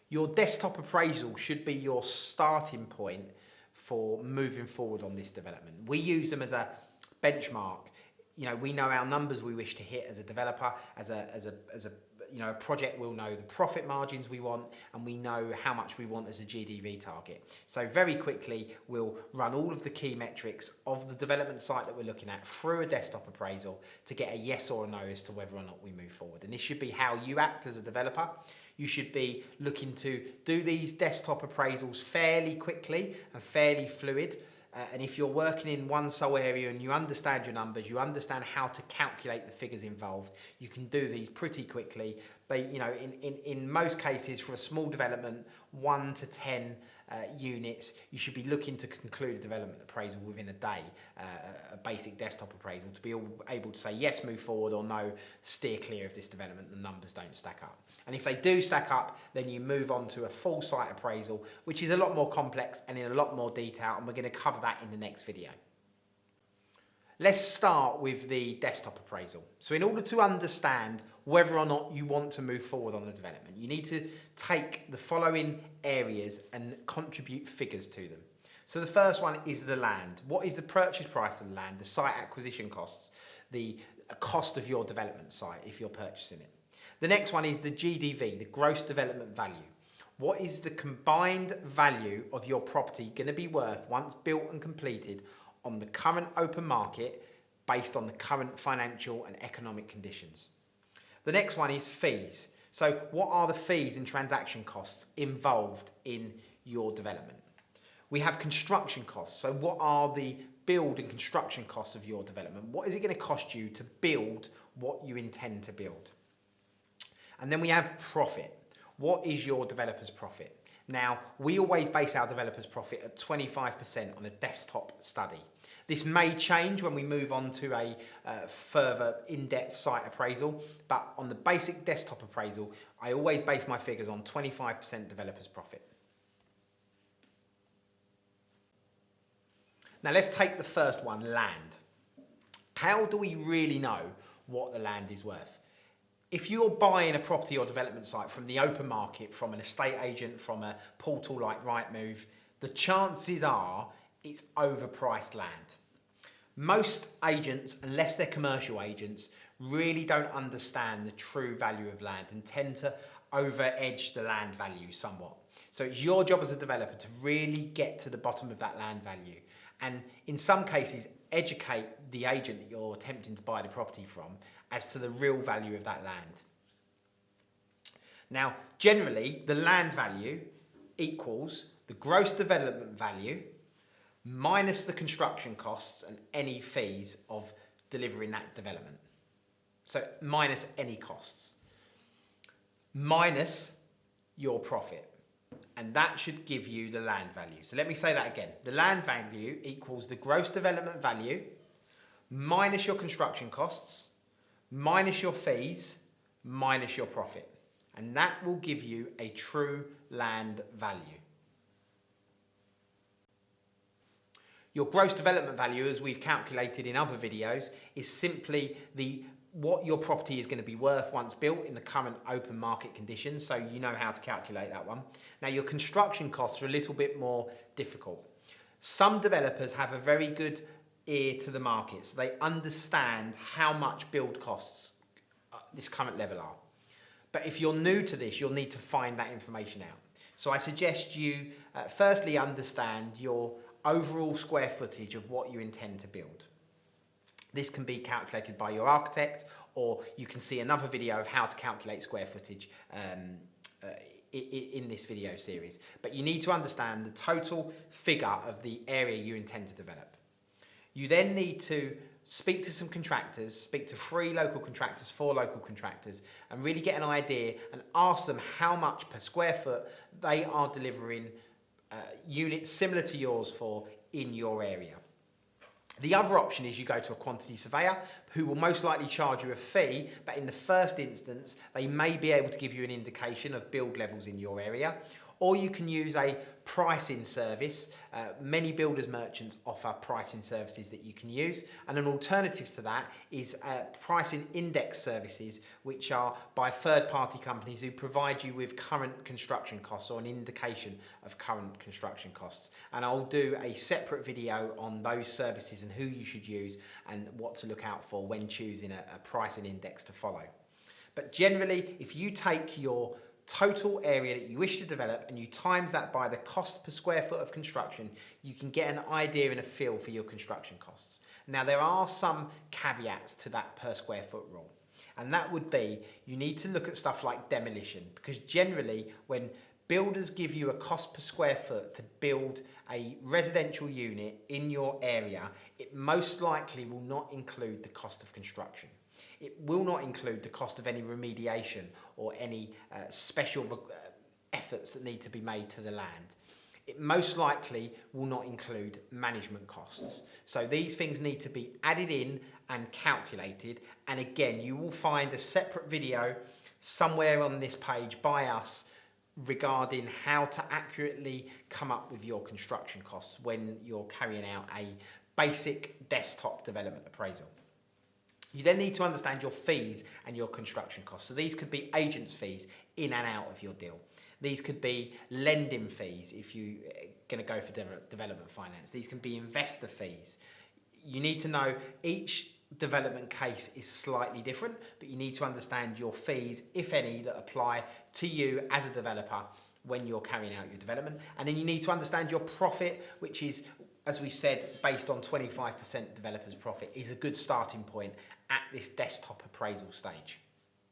Your desktop appraisal should be your starting point for moving forward on this development. We use them as a benchmark. You know, we know our numbers we wish to hit as a developer, as a project. We'll know the profit margins we want, and we know how much we want as a GDV target. So very quickly, we'll run all of the key metrics of the development site that we're looking at through a desktop appraisal to get a yes or a no as to whether or not we move forward. And this should be how you act as a developer. You should be looking to do these desktop appraisals fairly quickly and fairly fluid. And if you're working in one sole area and you understand your numbers, you understand how to calculate the figures involved, you can do these pretty quickly. But you know, in most cases, for a small development, 1 to 10 units, you should be looking to conclude a development appraisal within a day, a basic desktop appraisal, to be able to say yes, move forward, or no, steer clear of this development, the numbers don't stack up. And if they do stack up, then you move on to a full site appraisal, which is a lot more complex and in a lot more detail, and we're going to cover that in the next video. Let's start with the desktop appraisal. So in order to understand whether or not you want to move forward on the development, you need to take the following areas and contribute figures to them. So the first one is the land. What is the purchase price of the land, the site acquisition costs, the cost of your development site if you're purchasing it. The next one is the GDV, the gross development value. What is the combined value of your property going to be worth once built and completed on the current open market based on the current financial and economic conditions? The next one is fees. So what are the fees and transaction costs involved in your development? We have construction costs. So what are the build and construction costs of your development? What is it going to cost you to build what you intend to build? And then we have profit. What is your developer's profit? Now, we always base our developer's profit at 25% on a desktop study. This may change when we move on to a further in-depth site appraisal, but on the basic desktop appraisal, I always base my figures on 25% developer's profit. Now let's take the first one, land. How do we really know what the land is worth? If you're buying a property or development site from the open market, from an estate agent, from a portal like Rightmove, the chances are it's overpriced land. Most agents, unless they're commercial agents, really don't understand the true value of land and tend to over-edge the land value somewhat. So it's your job as a developer to really get to the bottom of that land value, and in some cases educate the agent that you're attempting to buy the property from as to the real value of that land. Now, generally, the land value equals the gross development value minus the construction costs and any fees of delivering that development. So minus any costs, minus your profit. And that should give you the land value. So let me say that again. The land value equals the gross development value minus your construction costs, minus your fees, minus your profit. And that will give you a true land value. Your gross development value, as we've calculated in other videos, is simply what your property is going to be worth once built in the current open market conditions, so you know how to calculate that one. Now, your construction costs are a little bit more difficult. Some developers have a very good ear to the market, so they understand how much build costs this current level are. But if you're new to this, you'll need to find that information out. So I suggest you firstly understand your overall square footage of what you intend to build. This can be calculated by your architect, or you can see another video of how to calculate square footage in this video series. But you need to understand the total figure of the area you intend to develop. You then need to speak to some contractors, speak to 3 local contractors, 4 local contractors, and really get an idea and ask them how much per square foot they are delivering units similar to yours for in your area. The other option is you go to a quantity surveyor who will most likely charge you a fee, but in the first instance, they may be able to give you an indication of build levels in your area. Or you can use a pricing service. Many builders merchants offer pricing services that you can use, and an alternative to that is pricing index services, which are by third-party companies who provide you with current construction costs or an indication of current construction costs. And I'll do a separate video on those services and who you should use and what to look out for when choosing a pricing index to follow. But generally, if you take your total area that you wish to develop and you times that by the cost per square foot of construction, you can get an idea and a feel for your construction costs. Now, there are some caveats to that per square foot rule, and that would be you need to look at stuff like demolition, because generally when builders give you a cost per square foot to build a residential unit in your area, it most likely will not include the cost of construction. It will not include the cost of any remediation or any special efforts that need to be made to the land. It most likely will not include management costs. So these things need to be added in and calculated. And again, you will find a separate video somewhere on this page by us regarding how to accurately come up with your construction costs when you're carrying out a basic desktop development appraisal. You then need to understand your fees and your construction costs. So these could be agents' fees in and out of your deal. These could be lending fees if you're going to go for development finance. These can be investor fees. You need to know each development case is slightly different, but you need to understand your fees, if any, that apply to you as a developer when you're carrying out your development. And then you need to understand your profit, which is, as we said, based on 25% developers' profit, is a good starting point at this desktop appraisal stage.